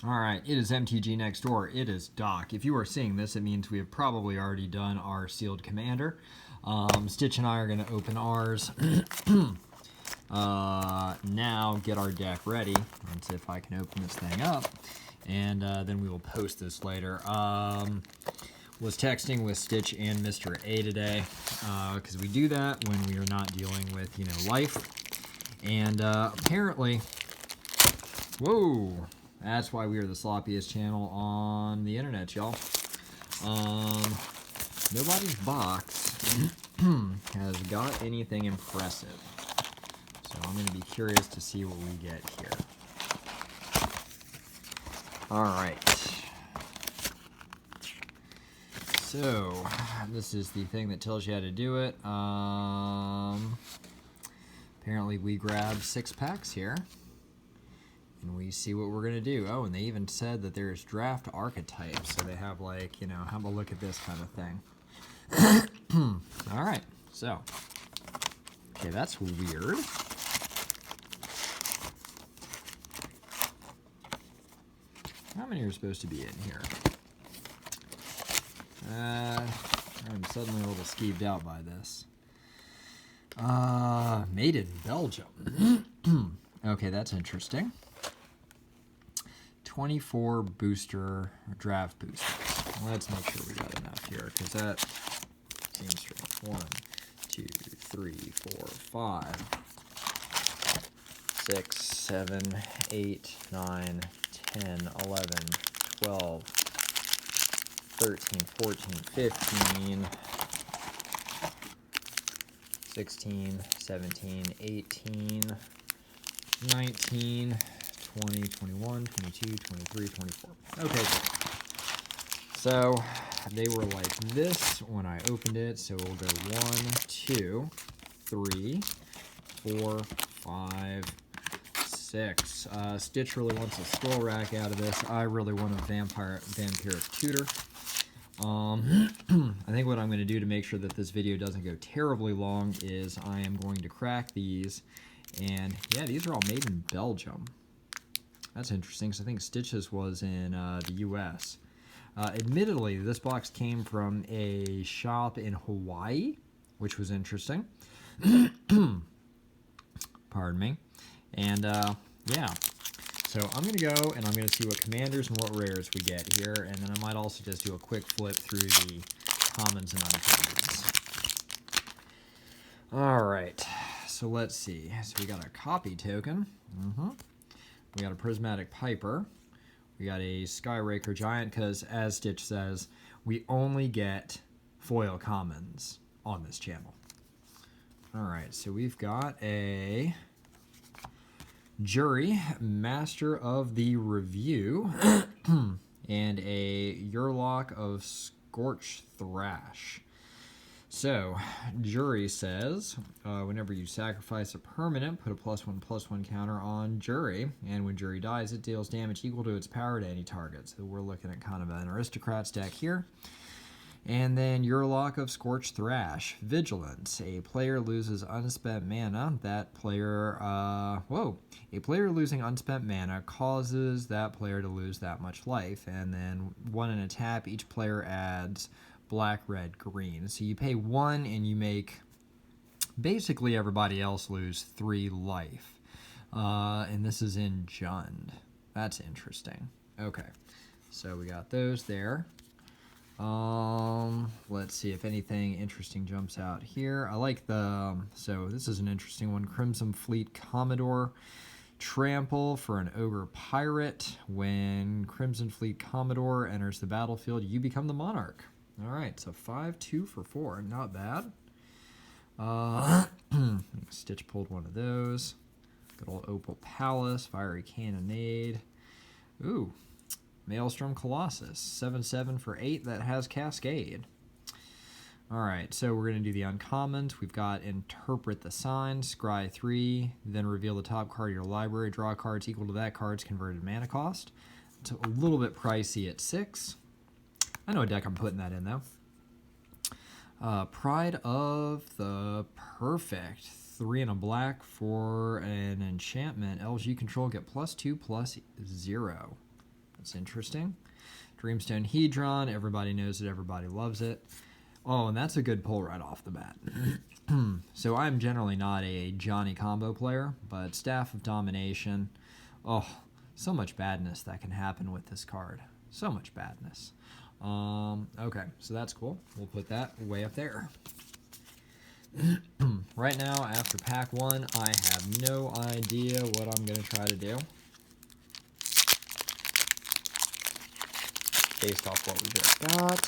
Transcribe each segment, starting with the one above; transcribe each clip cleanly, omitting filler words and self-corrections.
All right, it is MTG Next Door. It is Doc. If you are seeing this, it means we have probably already done our sealed commander. Stitch and I are going to open ours. Now get our deck ready. Let's see if I can open this thing up. And then we will post this later. Was texting with Stitch and Mr. A today because we do that when we are not dealing with, life. And apparently, whoa, that's why we are the sloppiest channel on the internet, y'all. Nobody's box has got anything impressive. So I'm going to be curious to see what we get here. All right. So this is the thing that tells you how to do it. Apparently we grabbed 6 packs here. And we see what we're going to do. Oh, and they even said that there's draft archetypes. So they have like, have a look at this kind of thing. All right. So, okay, that's weird. How many are supposed to be in here? I'm suddenly a little skeeved out by this. Made in Belgium. Okay, that's interesting. 24 booster draft boosters. Let's make sure we got enough here, because that seems strange. 1, 2, 3, 4, 5, 6, 7, 8, 9, 10, 11, 12, 13, 14, 15, 16, 17, 18, 19, 20, 21, 22, 23, 24. Okay. So they were like this when I opened it. So we'll go 1, 2, 3, 4, 5, 6. Stitch really wants a scroll rack out of this. I really want a vampiric tutor. I think what I'm going to do to make sure that this video doesn't go terribly long is I am going to crack these. And yeah, these are all made in Belgium. That's interesting because I think Stitch's was in the US. Admittedly, this box came from a shop in Hawaii, which was interesting. Pardon me. And yeah, so I'm going to go and I'm going to see what commanders and what rares we get here. And then I might also just do a quick flip through the commons and uncommons. All right, so let's see. So we got a copy token. We got a Prismatic Piper. We got a Skyraker Giant, because as Stitch says, we only get foil commons on this channel. Alright, so we've got a Jury, Master of the Review, and a Yurlok of Scorch Thrash. So, Jury says, whenever you sacrifice a permanent, put a +1/+1 counter on Jury, and when Jury dies, it deals damage equal to its power to any target. So we're looking at kind of an Aristocrats deck here. And then Yurlok of Scorch Thrash. Vigilance. A player loses unspent mana. That player, a player losing unspent mana causes that player to lose that much life. And then 1 in a tap, each player adds black, red, green. So you pay 1 and you make basically everybody else lose 3 life. And this is in Jund. That's interesting. Okay, so we got those there. Let's see if anything interesting jumps out here. I like the, so this is an interesting one. Crimson Fleet Commodore. Trample for an Ogre Pirate. When Crimson Fleet Commodore enters the battlefield, you become the Monarch. Alright, so 5/2 for 4. Not bad. Stitch pulled one of those. Good old Opal Palace. Fiery Cannonade. Ooh. Maelstrom Colossus. 7/7 for 8. That has Cascade. Alright, so we're going to do the uncommons. We've got Interpret the Signs. Scry 3. Then reveal the top card of your library. Draw cards equal to that card's converted mana cost. It's a little bit pricey at 6. I know a deck I'm putting that in, though. Pride of the Perfect. 3 and a black for an enchantment. LG control, get +2/+0. That's interesting. Dreamstone Hedron. Everybody knows it. Everybody loves it. Oh, and that's a good pull right off the bat. So I'm generally not a Johnny combo player, but Staff of Domination. Oh, so much badness that can happen with this card. So much badness. Okay, so that's cool. We'll put that way up there. Right now, after pack 1, I have no idea what I'm going to try to do. Based off what we just got.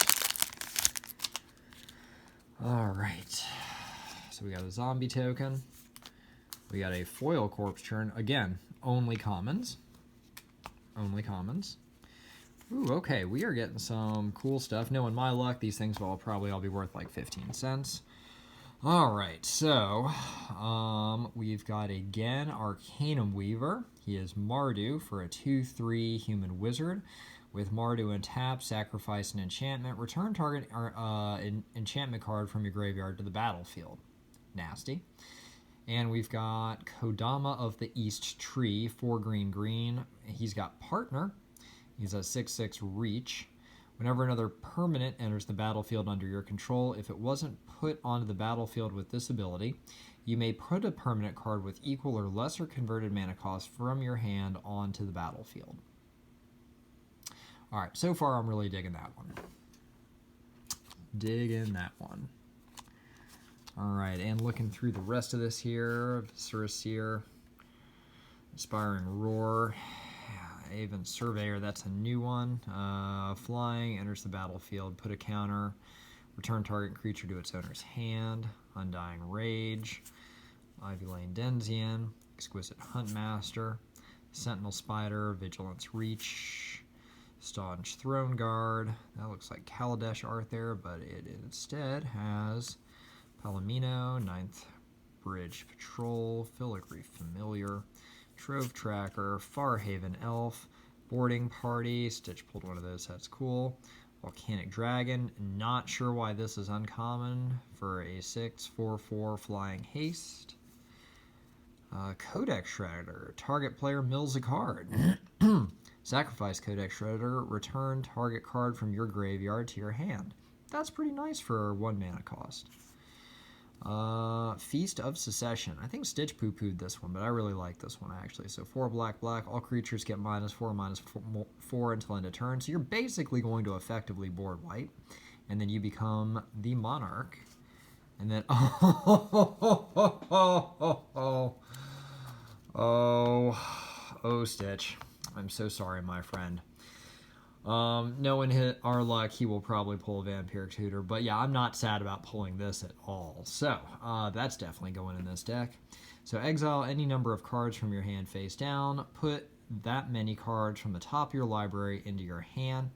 Alright. So we got a zombie token. We got a foil corpse churn. Again, only commons. Only commons. Ooh, okay, we are getting some cool stuff. Knowing my luck, these things will probably all be worth like 15 cents. Alright, so we've got again Arcanum Weaver. He is Mardu for a 2/3 human wizard. With Mardu and tap, sacrifice an enchantment. Return target enchantment card from your graveyard to the battlefield. Nasty. And we've got Kodama of the East Tree, 4 green. He's got Partner. He's a 6/6 reach. Whenever another permanent enters the battlefield under your control, if it wasn't put onto the battlefield with this ability, you may put a permanent card with equal or lesser converted mana cost from your hand onto the battlefield. Alright, so far I'm really digging that one. Digging that one. Alright, and looking through the rest of this here, Surasir, Inspiring Roar, Aven Surveyor, that's a new one. Flying, enters the battlefield, put a counter, return target creature to its owner's hand, Undying Rage, Ivy Lane Denzian, Exquisite Huntmaster, Sentinel Spider, Vigilance Reach, Staunch Throne Guard. That looks like Kaladesh art there, but it instead has Palomino, 9th Bridge Patrol, Filigree Familiar, Trove Tracker, Farhaven Elf, Boarding Party. Stitch pulled one of those, that's cool. Volcanic Dragon, not sure why this is uncommon for a 6/4/4 Flying Haste. Codex Shredder, target player mills a card. Sacrifice Codex Shredder, return target card from your graveyard to your hand. That's pretty nice for 1 mana cost. Feast of Secession. I think Stitch poo-pooed this one, but I really like this one actually. So 4 black. All creatures get -4/-4 until end of turn. So you're basically going to effectively board white. And then you become the Monarch. And then oh, Stitch. I'm so sorry, my friend. Knowing our luck, he will probably pull a Vampiric Tutor. But yeah, I'm not sad about pulling this at all. So, that's definitely going in this deck. So exile any number of cards from your hand face down. Put that many cards from the top of your library into your hand.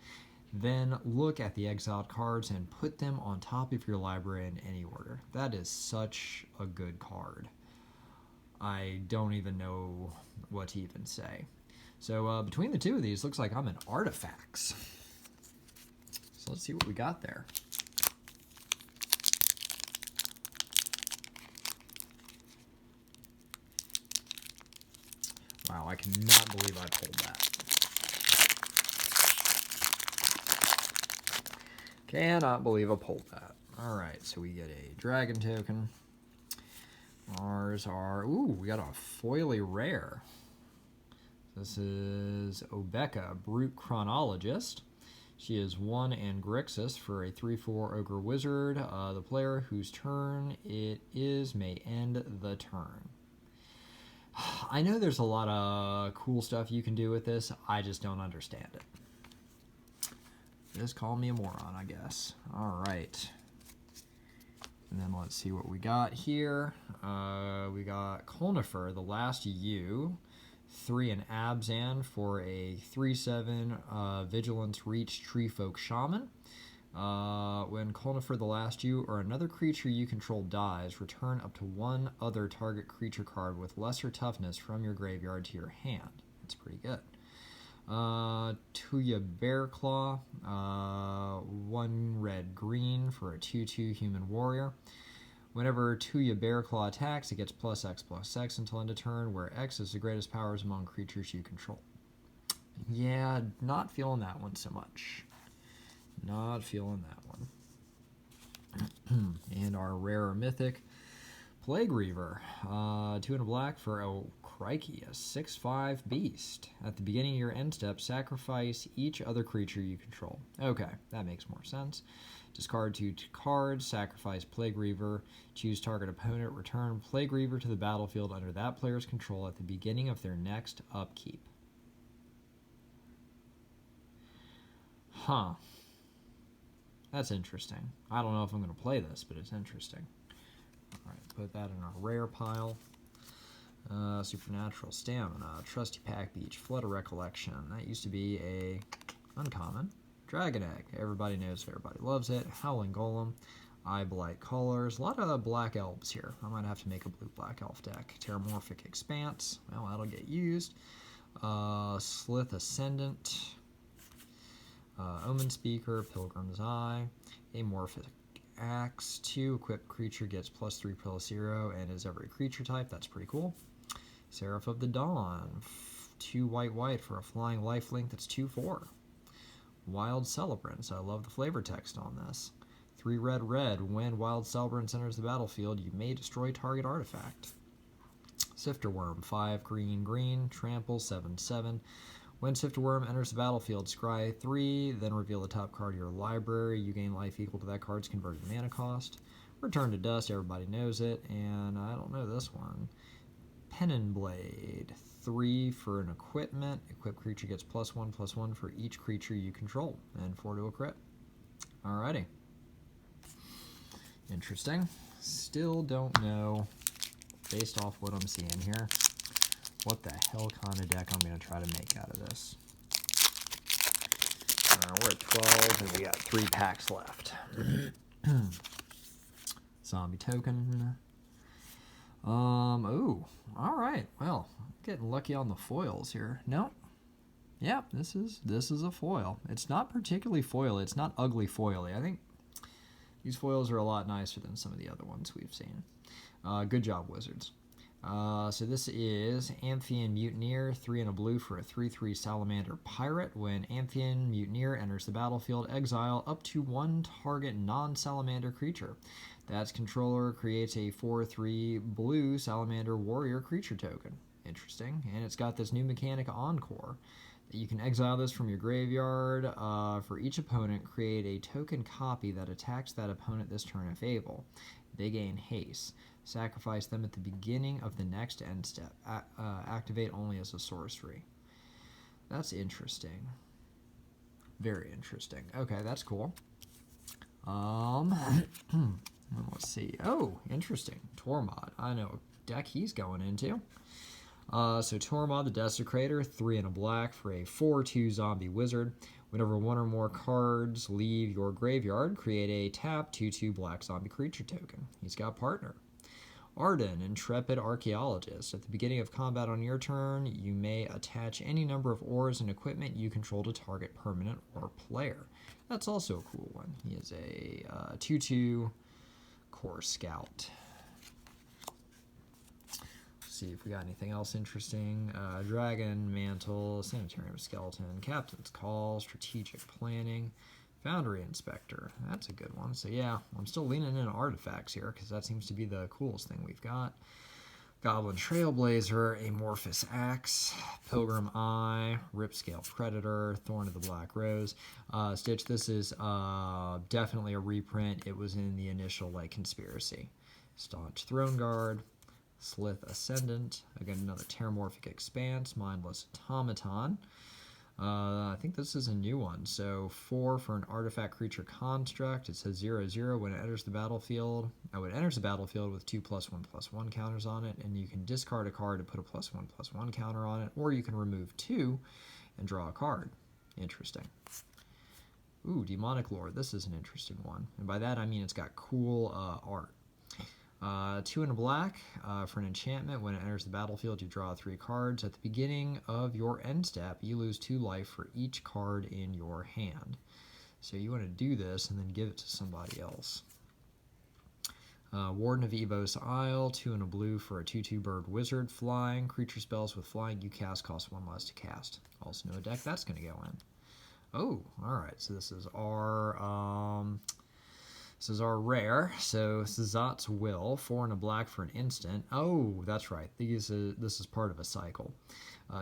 Then look at the exiled cards and put them on top of your library in any order. That is such a good card. I don't even know what to even say. So between the two of these, looks like I'm in Artifacts. So let's see what we got there. Wow, I cannot believe I pulled that. Cannot believe I pulled that. Alright, so we get a Dragon token. Ours are... Ooh, we got a foily rare. This is Obeka, Brute Chronologist. She is 1 and Grixis for a 3/4 Ogre Wizard. The player whose turn it is may end the turn. I know there's a lot of cool stuff you can do with this. I just don't understand it. Just call me a moron, I guess. Alright. And then let's see what we got here. We got Kolnifer, the Last U. 3 and Abzan for a 3/7 Vigilance Reach Treefolk Shaman. When Kolnifer the Last You or another creature you control dies, return up to 1 other target creature card with lesser toughness from your graveyard to your hand. That's pretty good. Tuya Bearclaw, 1 red-green for a 2/2 human warrior. Whenever Tuya Bearclaw attacks, it gets +X/+X until end of turn, where X is the greatest powers among creatures you control. Yeah, not feeling that one so much. Not feeling that one. And our rare or mythic, Plague Reaver. 2 and a black for, oh crikey, a 6/5 beast. At the beginning of your end step, sacrifice each other creature you control. Okay, that makes more sense. Discard 2 cards, sacrifice Plague Reaver, choose target opponent, return Plague Reaver to the battlefield under that player's control at the beginning of their next upkeep. Huh. That's interesting. I don't know if I'm going to play this, but it's interesting. Alright, put that in our rare pile. Supernatural Stamina, Trusty Pack Beach, Flood of Recollection. That used to be a uncommon. Dragon Egg, everybody knows it, everybody loves it. Howling Golem, Eye Blight Colors. A lot of black elves here. I might have to make a blue-black elf deck. Terramorphic Expanse, well, that'll get used. Slith Ascendant, Omen Speaker, Pilgrim's Eye, Amorphic Axe. 2 equipped creature gets +3/+0 and is every creature type. That's pretty cool. Seraph of the Dawn, 2 white for a flying lifelink that's 2/4. Wild Celebrants, I love the flavor text on this. 3 red. When Wild Celebrants enters the battlefield, you may destroy target artifact. Sifter Worm, 5 green, trample, 7/7. When Sifter Worm enters the battlefield, scry 3, then reveal the top card of your library. You gain life equal to that card's converted mana cost. Return to Dust, everybody knows it, and I don't know this one. Pennon Blade, 3 for an equipment. Equipped creature gets +1/+1 for each creature you control, and 4 to a crit. Alrighty. Interesting. Still don't know, based off what I'm seeing here, what the hell kind of deck I'm going to try to make out of this. We're at 12, and we got 3 packs left. Zombie Token. Ooh, alright, well, getting lucky on the foils here. No, yeah, this is a foil. It's not particularly foily, it's not ugly foily. I think these foils are a lot nicer than some of the other ones we've seen. Good job, Wizards. So this is Amphion Mutineer, 3 and a blue for a 3/3 Salamander Pirate. When Amphion Mutineer enters the battlefield, exile up to 1 target non-salamander creature. That's controller creates a 4/3 blue Salamander Warrior creature token. Interesting. And it's got this new mechanic, Encore. You can exile this from your graveyard. For each opponent, create a token copy that attacks that opponent this turn if able. They gain haste. Sacrifice them at the beginning of the next end step. Activate only as a sorcery. That's interesting. Very interesting. Okay, that's cool. Let's see. Oh, interesting. Tormod. I know what deck he's going into. So Tormod the Desecrator, 3 and a black for a 4/2 zombie wizard. Whenever 1 or more cards leave your graveyard, create a tap 2/2 black zombie creature token. He's got partner. Arden, Intrepid Archaeologist. At the beginning of combat on your turn, you may attach any number of ores and equipment you control to target permanent or player. That's also a cool one. He is a 2/2 Core Scout. See if we got anything else interesting. Dragon, Mantle, Sanitarium Skeleton, Captain's Call, Strategic Planning, Foundry Inspector. That's a good one. So yeah, I'm still leaning in artifacts here because that seems to be the coolest thing we've got. Goblin Trailblazer, Amorphous Axe, Pilgrim Eye, Ripscale Predator, Thorn of the Black Rose. Stitch, this is definitely a reprint. It was in the initial conspiracy. Staunch Throne Guard, Slith Ascendant, again another Terramorphic Expanse, Mindless Automaton. I think this is a new one. So 4 for an artifact creature construct. It says 0/0 when it enters the battlefield. Oh, it enters the battlefield with 2 +1/+1 counters on it, and you can discard a card to put a +1/+1 counter on it, or you can remove 2 and draw a card. Interesting. Ooh, Demonic Lord. This is an interesting one, and by that I mean it's got cool art. 2 and a black for an enchantment. When it enters the battlefield, you draw 3 cards. At the beginning of your end step, you lose 2 life for each card in your hand. So you want to do this and then give it to somebody else. Warden of Evos Isle, 2 and a blue for a 2/2 bird wizard flying. Creature spells with flying you cast cost 1 less to cast. Also know a deck that's going to go in. Oh, alright, so this is our rare. So Szat's Will, 4 and a black for an instant. Oh, that's right. This is part of a cycle.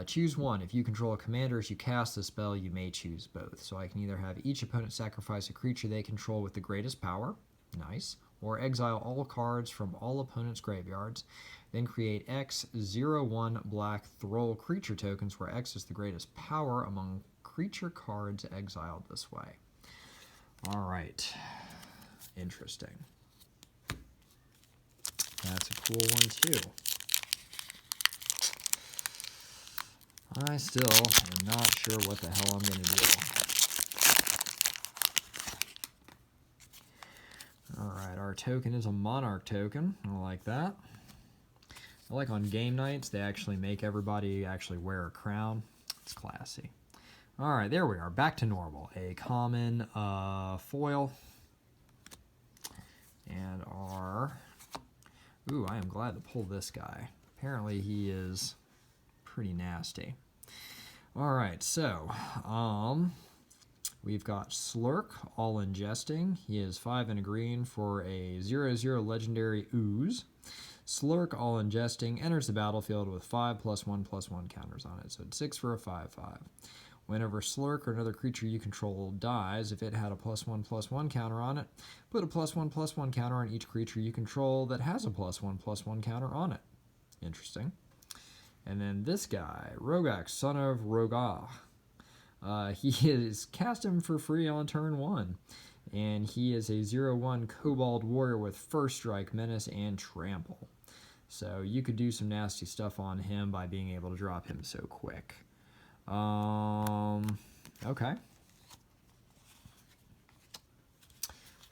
Choose one. If you control a commander as you cast the spell, you may choose both. So I can either have each opponent sacrifice a creature they control with the greatest power. Nice. Or exile all cards from all opponents' graveyards. Then create X 0/1 black Thrall creature tokens where X is the greatest power among creature cards exiled this way. Alright. Interesting. That's a cool one too. I still am not sure what the hell I'm going to do. Alright, our token is a Monarch token. I like that. I like on game nights, they actually make everybody actually wear a crown. It's classy. Alright, there we are. Back to normal. A common foil. And our... Ooh, I am glad to pull this guy. Apparently he is pretty nasty. Alright, so... we've got Slurk, all ingesting. He is 5 and a green for a 0/0 legendary ooze. Slurk, all ingesting, enters the battlefield with 5+1/+1 counters on it. So it's 6 for a 5/5. Whenever Slurk or another creature you control dies, if it had a +1/+1 counter on it, put a +1/+1 counter on each creature you control that has a +1/+1 counter on it. Interesting. And then this guy, Rogak, son of Rogah. He is cast him for free on turn 1. And he is a 0/1 Kobold Warrior with First Strike, Menace, and Trample. So you could do some nasty stuff on him by being able to drop him so quick. Okay.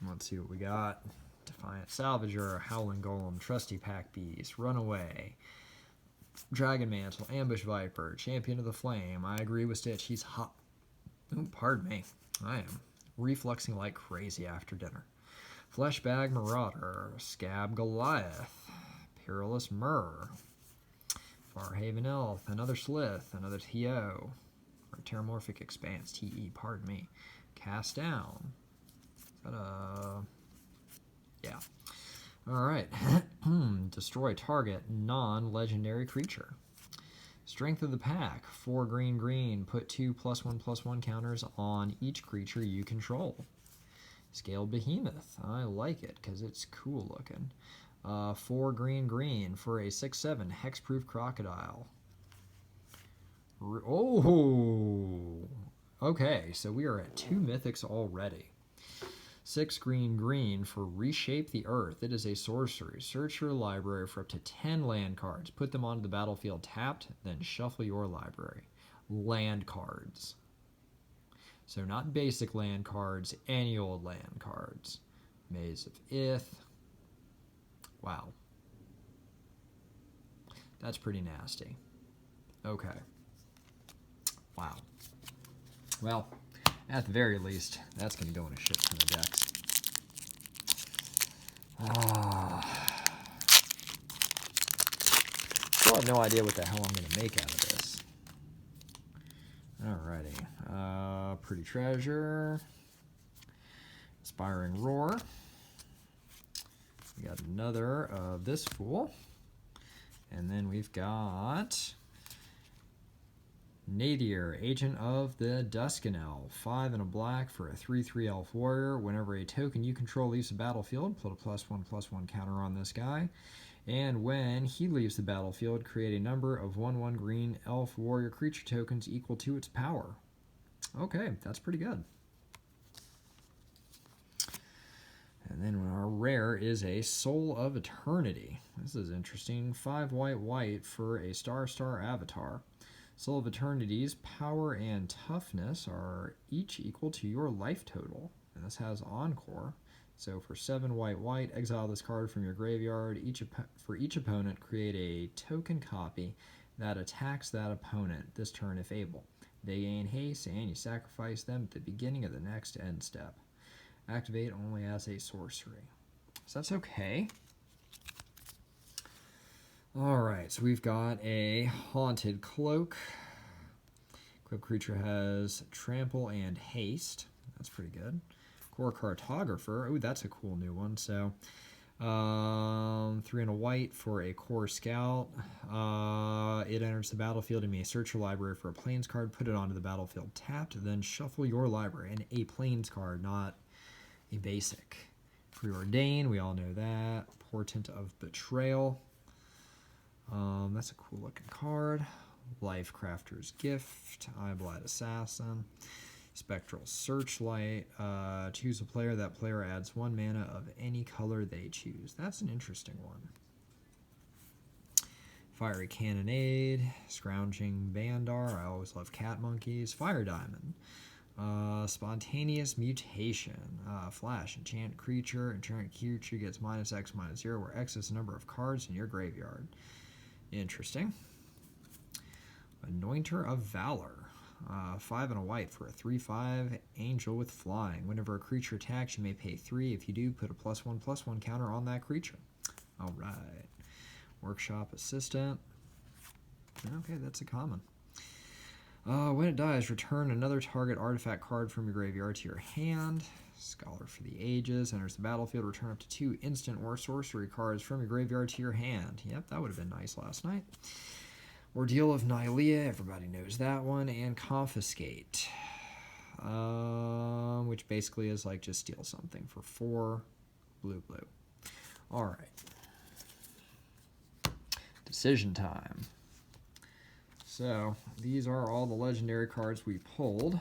Let's see what we got. Defiant Salvager, Howling Golem, Trusty Pack Beast, Runaway, Dragon Mantle, Ambush Viper, Champion of the Flame. I agree with Stitch. He's hot. Ooh, pardon me. I am refluxing like crazy after dinner. Fleshbag Marauder, Scab Goliath, Perilous Myrrh, Farhaven Elf, another Slith, another TO, or Terramorphic Expanse, TE, pardon me. Cast Down. Is that a... Yeah. Alright. Destroy target non-legendary creature. Strength of the Pack, 4 green, put 2 +1/+1 counters on each creature you control. Scaled Behemoth, I like it because it's cool looking. 4 green for a 6/7 Hexproof Crocodile. Oh! Okay, so we are at 2 mythics already. 6 green for Reshape the Earth. It is a sorcery. Search your library for up to 10 land cards. Put them onto the battlefield tapped, then shuffle your library. Land cards. So not basic land cards, any old land cards. Maze of Ith. Wow. That's pretty nasty. Okay. Wow. Well, at the very least, that's going to go in a shit ton of decks. Still have no idea what the hell I'm going to make out of this. Alrighty. Pretty Treasure. Inspiring Roar. We got another of this fool. And then we've got Nadir, Agent of the Duskenel. 5 and a black for a 3/3 elf warrior. Whenever a token you control leaves the battlefield, put a +1/+1 counter on this guy. And when he leaves the battlefield, create a number of 1/1 green elf warrior creature tokens equal to its power. Okay, that's pretty good. And then our rare is a Soul of Eternity. This is interesting. 5 white for a star avatar. Soul of Eternity's power and toughness are each equal to your life total. And this has Encore. So for 7 white, exile this card from your graveyard. For each opponent, create a token copy that attacks that opponent this turn if able. They gain haste, and you sacrifice them at the beginning of the next end step. Activate only as a sorcery. So that's okay. Alright, so we've got a Haunted Cloak. Equipped creature has Trample and Haste. That's pretty good. Core Cartographer. Oh, that's a cool new one. So, 3 and a white for a Core Scout. It enters the battlefield. You may search your library for a Plains card, put it onto the battlefield tapped, then shuffle your library. And a Plains card, not a basic. Preordain, we all know that. Portent of Betrayal. That's a cool looking card. Lifecrafter's Gift. Eyeblight Assassin. Spectral Searchlight. Choose a player. That player adds 1 mana of any color they choose. That's an interesting one. Fiery Cannonade. Scrounging Bandar. I always love cat monkeys. Fire Diamond. Spontaneous Mutation. Flash. Enchant creature. Enchant creature gets -X/-0, where X is the number of cards in your graveyard. Interesting. Anointer of Valor. 5 and a white for a 3/5 angel with flying. Whenever a creature attacks, you may pay 3. If you do, put a +1/+1 counter on that creature. Alright. Workshop Assistant. Okay, that's a common. When it dies, return another target artifact card from your graveyard to your hand. Scholar for the Ages. Enters the battlefield. Return up to 2 instant or sorcery cards from your graveyard to your hand. Yep, that would have been nice last night. Ordeal of Nylea, everybody knows that one, and Confiscate, which basically is like just steal something for 4 blue. All right. Decision time. So these are all the legendary cards we pulled.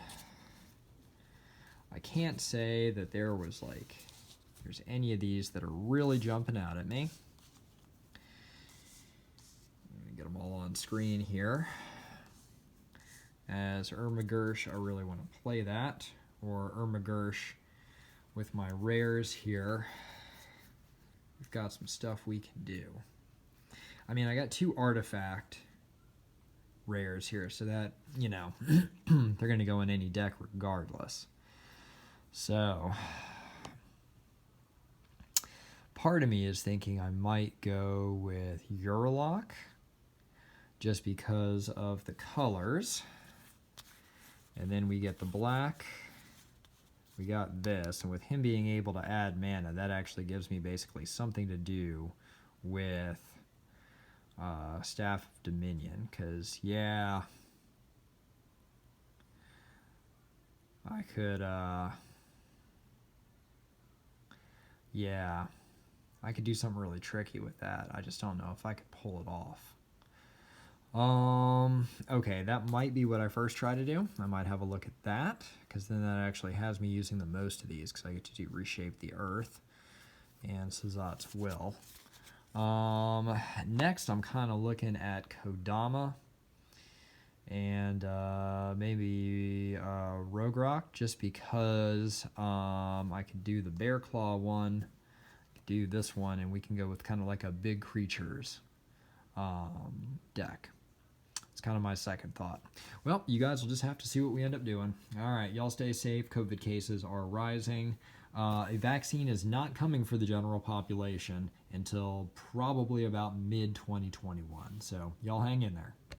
I can't say that there's any of these that are really jumping out at me. Get them all on screen here. As Ermagirsh, I really want to play that, or Ermagirsh with my rares here. We've got some stuff we can do. I mean, I got 2 artifact rares here, so that, you know, they're going to go in any deck regardless. So, part of me is thinking I might go with Yurlok, just because of the colors. And then we get the black. We got this, and with him being able to add mana, that actually gives me basically something to do with Staff of Dominion, because, yeah, I could, yeah, I could do something really tricky with that. I just don't know if I could pull it off. Okay, that might be what I first try to do. I might have a look at that, because then that actually has me using the most of these, because I get to do Reshape the Earth and Sazat's Will. Next, I'm kind of looking at Kodama and maybe Rogrock, just because I could do the Bear Claw one, do this one, and we can go with kind of like a big creatures deck. It's kind of my second thought. Well, you guys will just have to see what we end up doing. All right, y'all stay safe. COVID cases are rising. A vaccine is not coming for the general population until probably about mid-2021. So y'all hang in there.